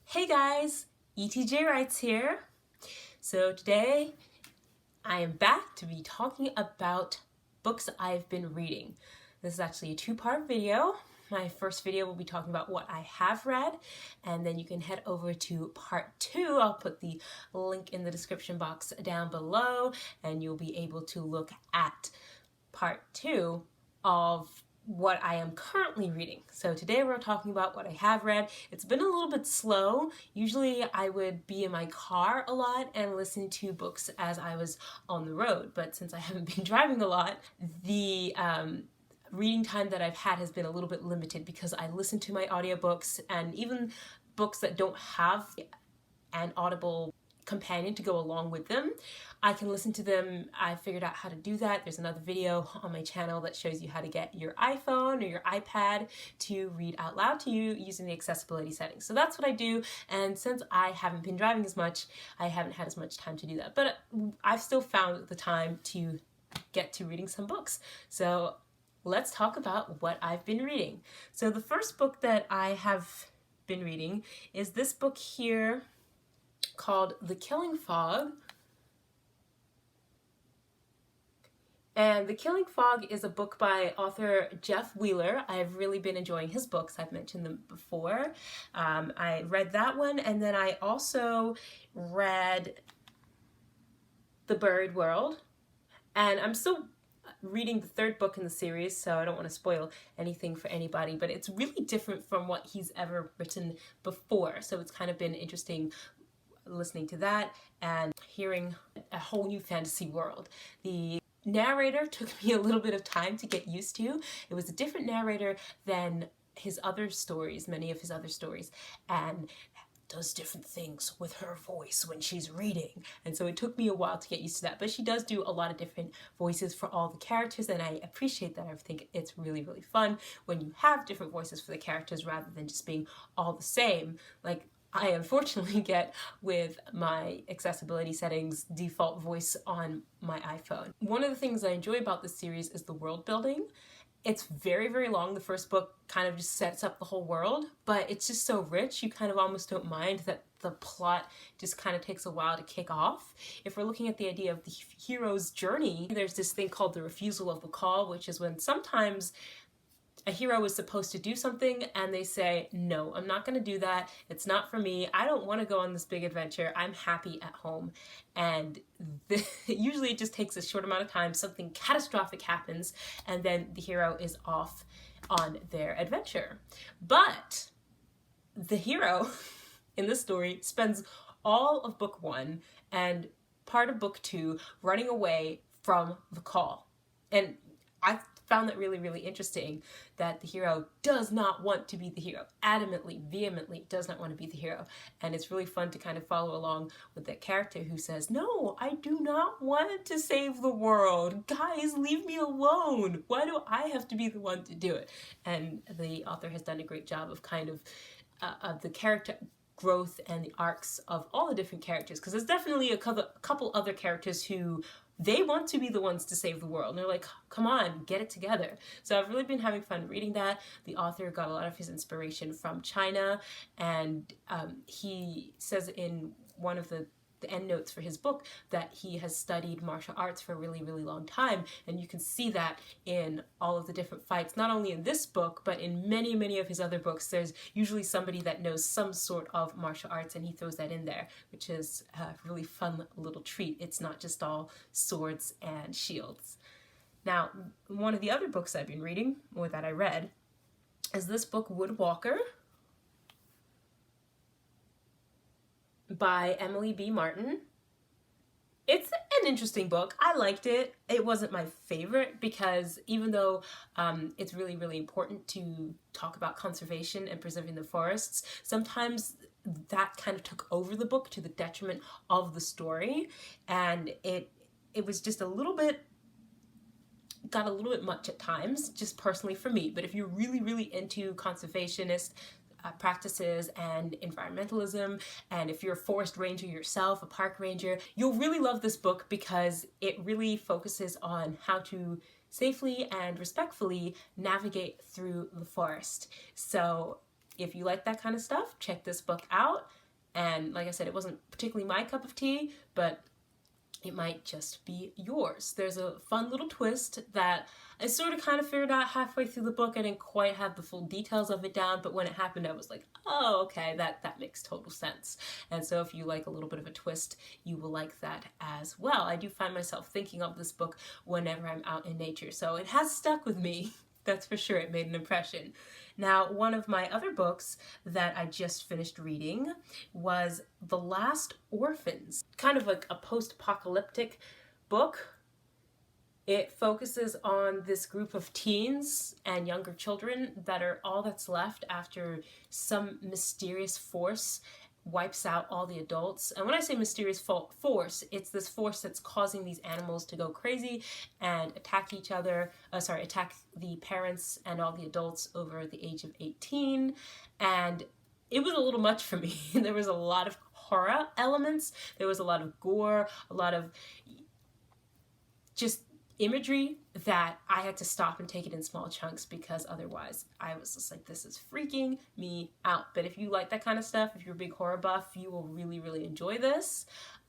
Hey guys, ETJ Writes here. So today I am back to be talking about books I've been reading. This is actually a two-part video. My first video will be talking about what I have read, and then you can head over to part 2. I'll put the link in the description box down below, and you'll be able to look at part 2 of what I am currently reading. So today we're talking about what I have read. It's been a little bit slow. Usually I would be in my car a lot and listen to books as I was on the road, but since I haven't been driving a lot, the reading time that I've had has been a little bit limited because I listen to my audiobooks, and even books that don't have an audible companion to go along with them, I can listen to them. I figured out how to do that. There's another video on my channel that shows you how to get your iPhone or your iPad to read out loud to you using the accessibility settings. So that's what I do, and since I haven't been driving as much, I haven't had as much time to do that. But I've still found the time to get to reading some books. So let's talk about what I've been reading. So the first book that I have been reading is this book here called The Killing Fog. And The Killing Fog is a book by author Jeff Wheeler. I've really been enjoying his books. I've mentioned them before. I read that one, and then I also read The Buried World. And I'm still reading the third book in the series, so I don't want to spoil anything for anybody, but it's really different from what he's ever written before. So it's kind of been interesting listening to that and hearing a whole new fantasy world. The narrator took me a little bit of time to get used to. It was a different narrator than his other stories, many of his other stories, and does different things with her voice when she's reading. And so it took me a while to get used to that, but she does do a lot of different voices for all the characters, and I appreciate that. I think it's really, really fun when you have different voices for the characters rather than just being all the same. Like I unfortunately get with my accessibility settings default voice on my iPhone. One of the things I enjoy about this series is the world building. It's very, very long. The first book kind of just sets up the whole world, but it's just so rich, you kind of almost don't mind that the plot just kind of takes a while to kick off. If we're looking at the idea of the hero's journey, there's this thing called the refusal of the call, which is when sometimes a hero is supposed to do something and they say, no, I'm not going to do that. It's not for me. I don't want to go on this big adventure. I'm happy at home. And usually it just takes a short amount of time. Something catastrophic happens and then the hero is off on their adventure. But the hero in this story spends all of book 1 and part of book 2 running away from the call. And I found that really, really interesting that the hero does not want to be the hero, adamantly, vehemently does not want to be the hero. And it's really fun to kind of follow along with that character who says, no, I do not want to save the world. Guys, leave me alone. Why do I have to be the one to do it? And the author has done a great job of kind of the character growth and the arcs of all the different characters, because there's definitely a couple other characters who they want to be the ones to save the world. And they're like, come on, get it together. So I've really been having fun reading that. The author got a lot of his inspiration from China, and he says in one of the end notes for his book that he has studied martial arts for a really, really long time. And you can see that in all of the different fights, not only in this book, but in many, many of his other books. There's usually somebody that knows some sort of martial arts, and he throws that in there, which is a really fun little treat. It's not just all swords and shields. Now, one of the other books I've been reading, or that I read, is this book, Woodwalker, by Emily B. Martin. It's an interesting book. I liked it. It wasn't my favorite because even though it's really, really important to talk about conservation and preserving the forests, sometimes that kind of took over the book to the detriment of the story, and it was just got a little bit much at times, just personally for me. But if you're really, really into conservationist practices and environmentalism, and if you're a forest ranger yourself, a park ranger, you'll really love this book because it really focuses on how to safely and respectfully navigate through the forest. So if you like that kind of stuff, check this book out. And like I said, it wasn't particularly my cup of tea, but it might just be yours. There's a fun little twist that I sort of kind of figured out halfway through the book. I didn't quite have the full details of it down, but when it happened, I was like, oh, okay, that makes total sense. And so if you like a little bit of a twist, you will like that as well. I do find myself thinking of this book whenever I'm out in nature, so it has stuck with me. That's for sure. It made an impression. Now, one of my other books that I just finished reading was The Last Orphans, kind of like a post-apocalyptic book. It focuses on this group of teens and younger children that are all that's left after some mysterious force wipes out all the adults. And when I say mysterious force, it's this force that's causing these animals to go crazy and attack each other, attack the parents and all the adults over the age of 18. And it was a little much for me. There was a lot of horror elements. There was a lot of gore, a lot of just imagery that I had to stop and take it in small chunks, because otherwise I was just like, this is freaking me out. But if you like that kind of stuff, if you're a big horror buff, you will really, really enjoy this.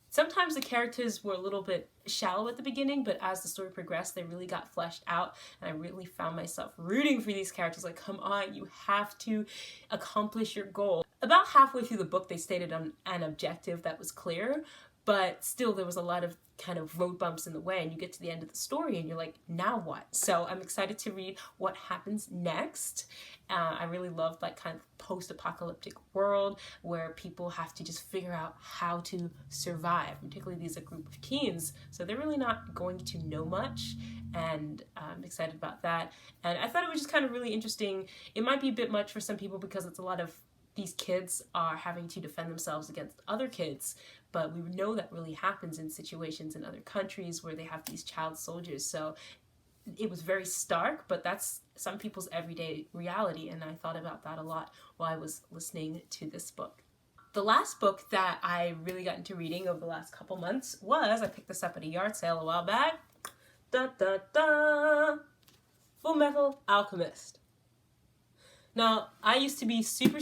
Sometimes the characters were a little bit shallow at the beginning, but as the story progressed, they really got fleshed out, and I really found myself rooting for these characters. Like, come on, you have to accomplish your goal. About halfway through the book, they stated an objective that was clear, but still there was a lot of kind of road bumps in the way, and you get to the end of the story and you're like, now what? So I'm excited to read what happens next. I really love that kind of post-apocalyptic world where people have to just figure out how to survive. Particularly these are a group of teens, so they're really not going to know much, and I'm excited about that. And I thought it was just kind of really interesting. It might be a bit much for some people because it's a lot of these kids are having to defend themselves against other kids, but we know that really happens in situations in other countries where they have these child soldiers. So it was very stark, but that's some people's everyday reality, and I thought about that a lot while I was listening to this book. The last book that I really got into reading over the last couple months was, I picked this up at a yard sale a while back, Fullmetal Alchemist. Now, I used to be super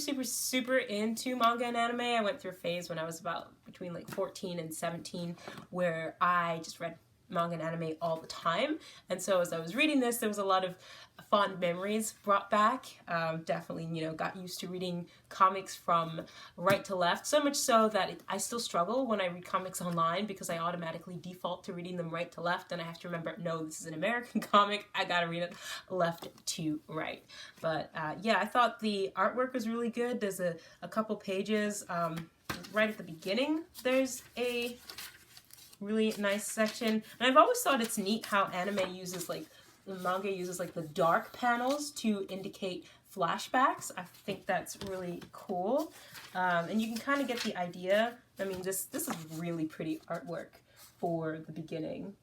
into manga and anime. I went through a phase when I was about between like 14 and 17 where I just read manga and anime all the time. And so as I was reading this, there was a lot of fond memories brought back. Definitely, got used to reading comics from right to left, so much so that I still struggle when I read comics online because I automatically default to reading them right to left, and I have to remember, no, this is an American comic, I gotta read it left to right. But yeah, I thought the artwork was really good. There's a couple pages right at the beginning. There's a really nice section, and I've always thought it's neat how anime uses manga uses the dark panels to indicate flashbacks. I think that's really cool, and you can kind of get the idea. I mean, this is really pretty artwork for the beginning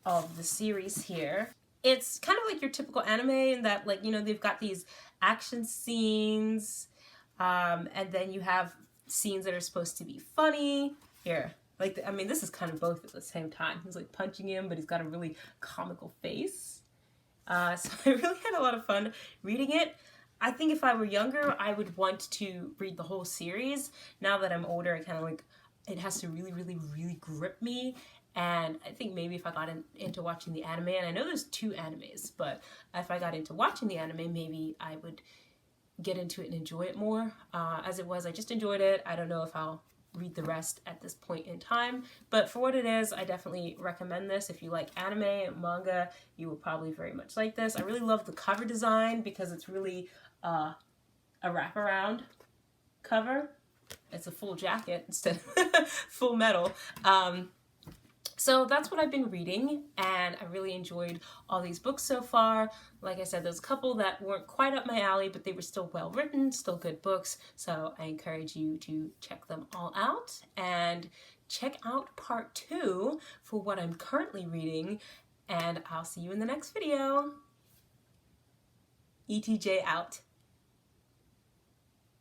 of the series here. It's kind of like your typical anime in that, they've got these action scenes, and then you have scenes that are supposed to be funny. Here, this is kind of both at the same time. He's punching him, but he's got a really comical face. So I really had a lot of fun reading it. I think if I were younger, I would want to read the whole series. Now that I'm older, I kind of it has to really grip me. And I think maybe if I got into watching the anime, and I know there's 2 animes, but if I got into watching the anime, maybe I would get into it and enjoy it more. As it was, I just enjoyed it. I don't know if I'll read the rest at this point in time, but for what it is, I definitely recommend this. If you like anime and manga, you will probably very much like this. I really love the cover design because it's really a wraparound cover. It's a full jacket instead of full metal. So that's what I've been reading, and I really enjoyed all these books so far. Like I said, there's a couple that weren't quite up my alley, but they were still well written, still good books, so I encourage you to check them all out, and check out part 2 for what I'm currently reading, and I'll see you in the next video. ETJ out.